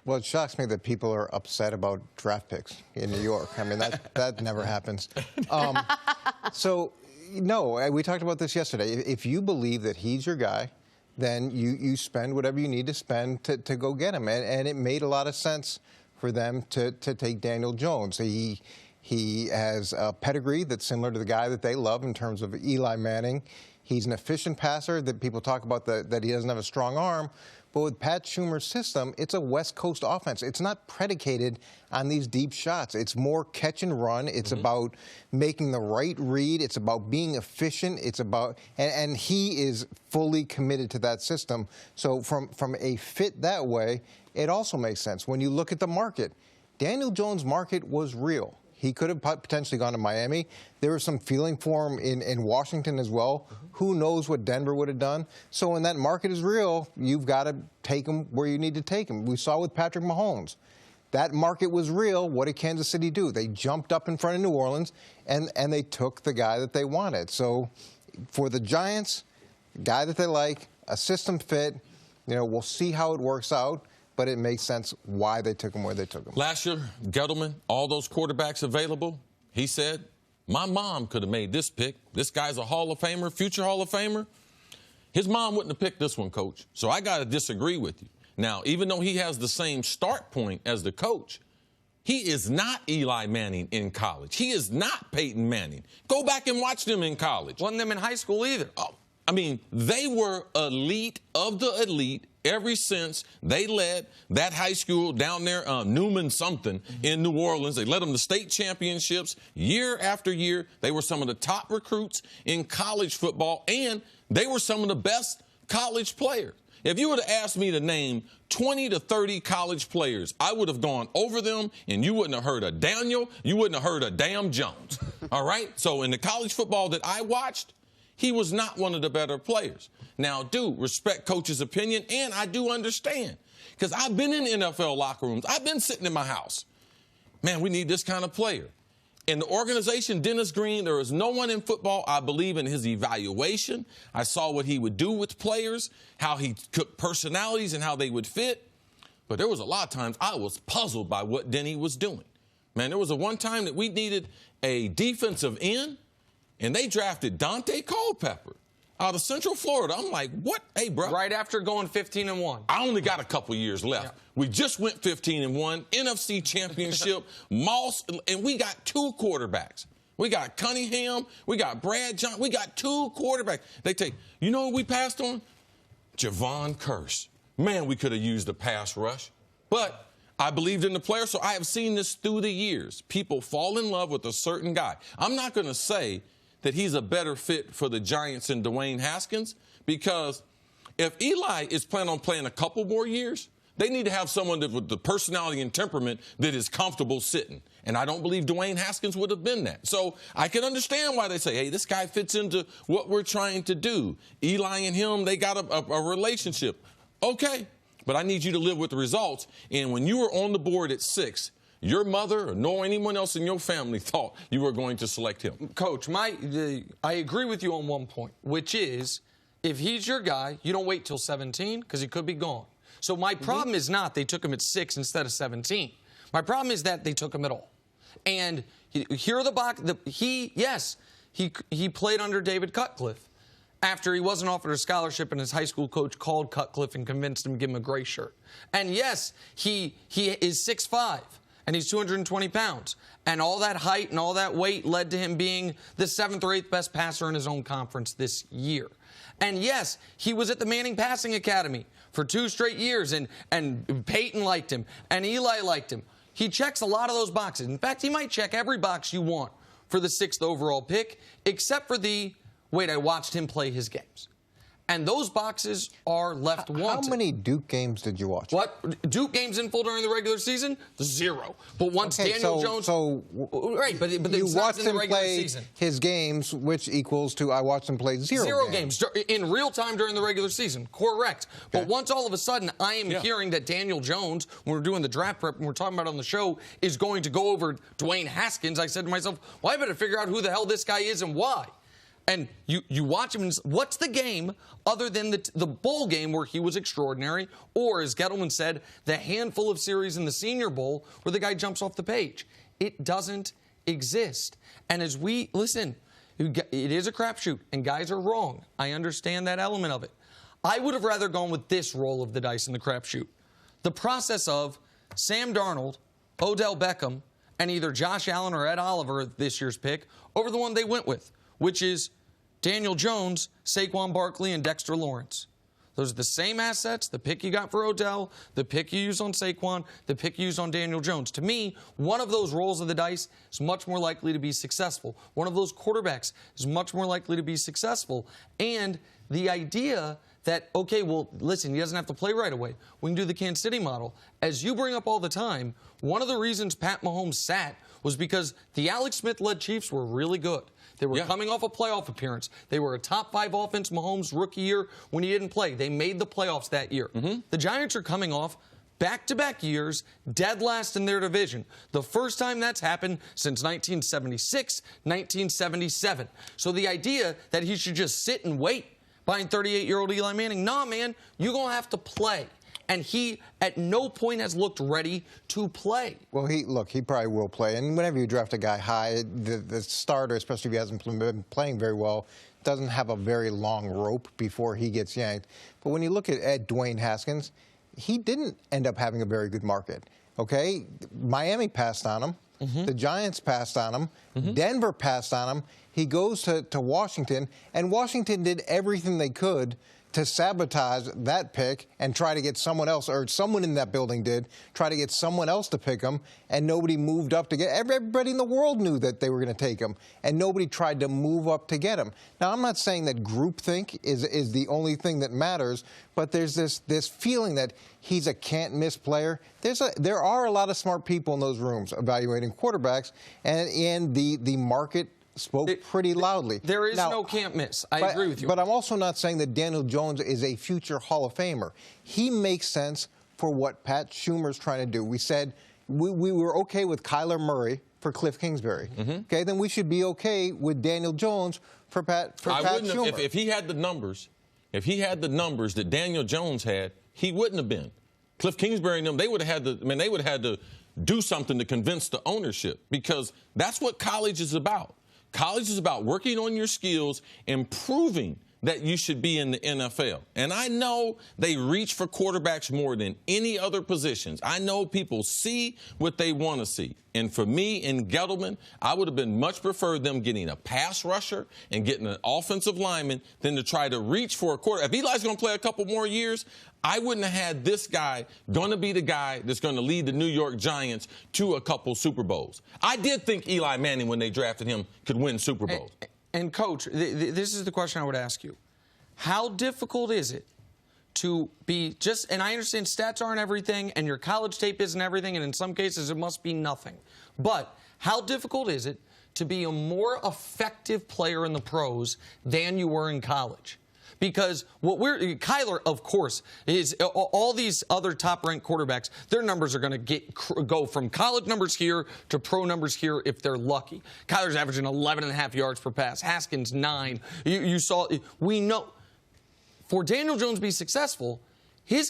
Well, it shocks me that people are upset about draft picks in New York. I mean, that never happens. So, no, we talked about this yesterday. If you believe that he's your guy, then you spend whatever you need to spend to go get him. And it made a lot of sense for them to take Daniel Jones. He has a pedigree that's similar to the guy that they love in terms of Eli Manning. He's an efficient passer that people talk about that he doesn't have a strong arm. But with Pat Schumer's system, it's a West Coast offense. It's not predicated on these deep shots. It's more catch and run. It's about making the right read. It's about being efficient. It's about and he is fully committed to that system. So from a fit that way, it also makes sense. When you look at the market, Daniel Jones' market was real. He could have potentially gone to Miami. There was some feeling for him in Washington as well. Who knows what Denver would have done? So when that market is real, you've got to take him where you need to take him. We saw with Patrick Mahomes. That market was real. What did Kansas City do? They jumped up in front of New Orleans, and they took the guy that they wanted. So for the Giants, guy that they like, a system fit, we'll see how it works out. But it makes sense why they took him where they took him. Last year, Gettleman, all those quarterbacks available, he said, my mom could have made this pick. This guy's a Hall of Famer, future Hall of Famer. His mom wouldn't have picked this one, Coach. So I got to disagree with you. Now, even though he has the same start point as the coach, he is not Eli Manning in college. He is not Peyton Manning. Go back and watch them in college. Wasn't them in high school either. Oh, I mean, they were elite of the elite ever since they led that high school down there, Newman something, in New Orleans. They led them to state championships year after year. They were some of the top recruits in college football, and they were some of the best college players. If you would have asked me to name 20 to 30 college players, I would have gone over them, and you wouldn't have heard of Daniel. You wouldn't have heard of Damn Jones. All right? So in the college football that I watched, he was not one of the better players. Now, I do respect Coach's opinion, and I do understand. Because I've been in NFL locker rooms. I've been sitting in my house. Man, we need this kind of player. In the organization, Dennis Green, there is no one in football I believe in his evaluation. I saw what he would do with players, how he cooked personalities and how they would fit. But there was a lot of times I was puzzled by what Denny was doing. Man, there was one time that we needed a defensive end, and they drafted Dante Culpepper out of Central Florida. I'm like, what? Hey, bro. Right after going 15-1. I only got a couple years left. Yeah. We just went 15-1, NFC Championship, Moss, and we got two quarterbacks. We got Cunningham, we got Brad Johnson, we got two quarterbacks. They take, you know what we passed on? Javon Curse. Man, we could have used a pass rush. But I believed in the player, so I have seen this through the years. People fall in love with a certain guy. I'm not going to say that he's a better fit for the Giants than Dwayne Haskins, because if Eli is planning on playing a couple more years, they need to have someone with the personality and temperament that is comfortable sitting. And I don't believe Dwayne Haskins would have been that. So I can understand why they say, hey, this guy fits into what we're trying to do. Eli and him, they got a relationship. Okay, but I need you to live with the results. And when you were on the board at 6, your mother nor anyone else in your family thought you were going to select him. Coach, I agree with you on one point, which is if he's your guy, you don't wait till 17 because he could be gone. So my problem is not they took him at 6 instead of 17. My problem is that they took him at all. And here are the box. He played under David Cutcliffe after he wasn't offered a scholarship and his high school coach called Cutcliffe and convinced him to give him a gray shirt. And yes, he is 6'5". And he's 220 pounds. And all that height and all that weight led to him being the 7th or 8th best passer in his own conference this year. And yes, he was at the Manning Passing Academy for 2 straight years, and Peyton liked him, and Eli liked him. He checks a lot of those boxes. In fact, he might check every box you want for the 6th overall pick, except for I watched him play his games. And those boxes are left wanted. How many Duke games did you watch? What? Duke games in full during the regular season? 0. But once Daniel Jones... Right, but you watched him play season. His games, which equals to I watched him play 0 games. In real time during the regular season. Correct. Okay. But once all of a sudden I am hearing that Daniel Jones, when we're doing the draft prep and we're talking about it on the show, is going to go over Dwayne Haskins, I said to myself, well, I better figure out who the hell this guy is and why. And you watch him, and what's the game other than the bowl game where he was extraordinary, or, as Gettleman said, the handful of series in the Senior Bowl where the guy jumps off the page? It doesn't exist. And as we listen, it is a crapshoot, and guys are wrong. I understand that element of it. I would have rather gone with this roll of the dice in the crapshoot. The process of Sam Darnold, Odell Beckham, and either Josh Allen or Ed Oliver, this year's pick, over the one they went with, which is Daniel Jones, Saquon Barkley, and Dexter Lawrence. Those are the same assets, the pick you got for Odell, the pick you used on Saquon, the pick you used on Daniel Jones. To me, one of those rolls of the dice is much more likely to be successful. One of those quarterbacks is much more likely to be successful. And the idea that, okay, well, listen, he doesn't have to play right away. We can do the Kansas City model. As you bring up all the time, one of the reasons Pat Mahomes sat was because the Alex Smith-led Chiefs were really good. They were coming off a playoff appearance. They were a top 5 offense Mahomes' rookie year when he didn't play. They made the playoffs that year. The Giants are coming off back-to-back years, dead last in their division. The first time that's happened since 1976, 1977. So the idea that he should just sit and wait behind 38-year-old Eli Manning, nah, man, you're going to have to play. And he, at no point, has looked ready to play. Well, he probably will play. And whenever you draft a guy high, the starter, especially if he hasn't been playing very well, doesn't have a very long rope before he gets yanked. But when you look at Dwayne Haskins, he didn't end up having a very good market. Okay? Miami passed on him. The Giants passed on him. Denver passed on him. He goes to Washington, and Washington did everything they could to sabotage that pick and try to get someone else, or someone in that building did, try to get someone else to pick him, and nobody moved up to get. Everybody in the world knew that they were going to take him, and nobody tried to move up to get him. Now, I'm not saying that groupthink is the only thing that matters, but there's this feeling that he's a can't-miss player. There are a lot of smart people in those rooms evaluating quarterbacks, and the market spoke pretty loudly. There is no can't miss. I agree with you. But I'm also not saying that Daniel Jones is a future Hall of Famer. He makes sense for what Pat Schumer's trying to do. We said we were okay with Kyler Murray for Cliff Kingsbury. Okay, then we should be okay with Daniel Jones for Pat Schumer. If he had the numbers, that Daniel Jones had, he wouldn't have been. Cliff Kingsbury and them, they would have had to do something to convince the ownership, because that's what college is about. College is about working on your skills and proving that you should be in the NFL. And I know they reach for quarterbacks more than any other positions. I know people see what they want to see. And for me and Gettleman, I would have been much preferred them getting a pass rusher and getting an offensive lineman than to try to reach for a quarterback. If Eli's going to play a couple more years, I wouldn't have had this guy going to be the guy that's going to lead the New York Giants to a couple Super Bowls. I did think Eli Manning, when they drafted him, could win Super Bowls. And Coach, this is the question I would ask you. How difficult is it to be just, and I understand stats aren't everything, and your college tape isn't everything, and in some cases it must be nothing. But how difficult is it to be a more effective player in the pros than you were in college? Because Kyler, of course, is all these other top-ranked quarterbacks, their numbers are going to go from college numbers here to pro numbers here if they're lucky. Kyler's averaging 11.5 yards per pass. Haskins, 9. We know. For Daniel Jones to be successful, he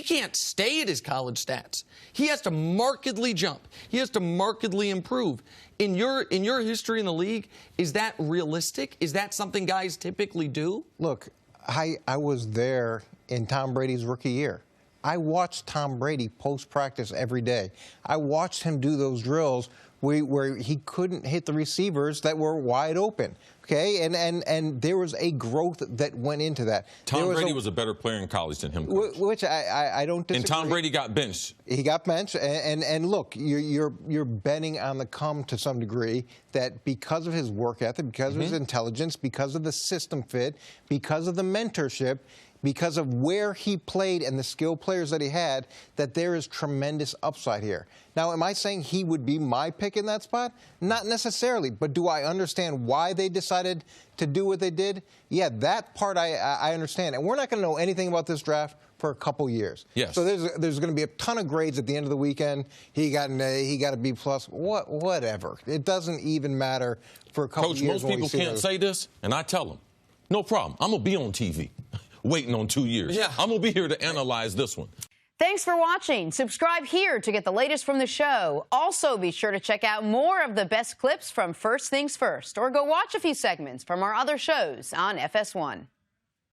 can't stay at his college stats. He has to markedly jump. He has to markedly improve. In your history in the league, is that realistic? Is that something guys typically do? Look, I was there in Tom Brady's rookie year. I watched Tom Brady post-practice every day. I watched him do those drills where he couldn't hit the receivers that were wide open. Okay, and there was a growth that went into that. Tom Brady was a better player in college than him, Coach. Which I don't disagree. And Tom Brady got benched. He got benched, and look, you're betting on the come to some degree that because of his work ethic, because of his intelligence, because of the system fit, because of the mentorship, because of where he played and the skilled players that he had, that there is tremendous upside here. Now, am I saying he would be my pick in that spot? Not necessarily, but do I understand why they decided to do what they did? Yeah, that part I understand. And we're not going to know anything about this draft for a couple years. Yes. So there's going to be a ton of grades at the end of the weekend. He got an A, he got a B+, whatever. It doesn't even matter for a couple Coach, years. most people can't say this, and I tell them, no problem. I'm going to be on TV waiting on 2 years. Yeah. I'm going to be here to analyze this one. Thanks for watching. Subscribe here to get the latest from the show. Also, be sure to check out more of the best clips from First Things First, or go watch a few segments from our other shows on FS1.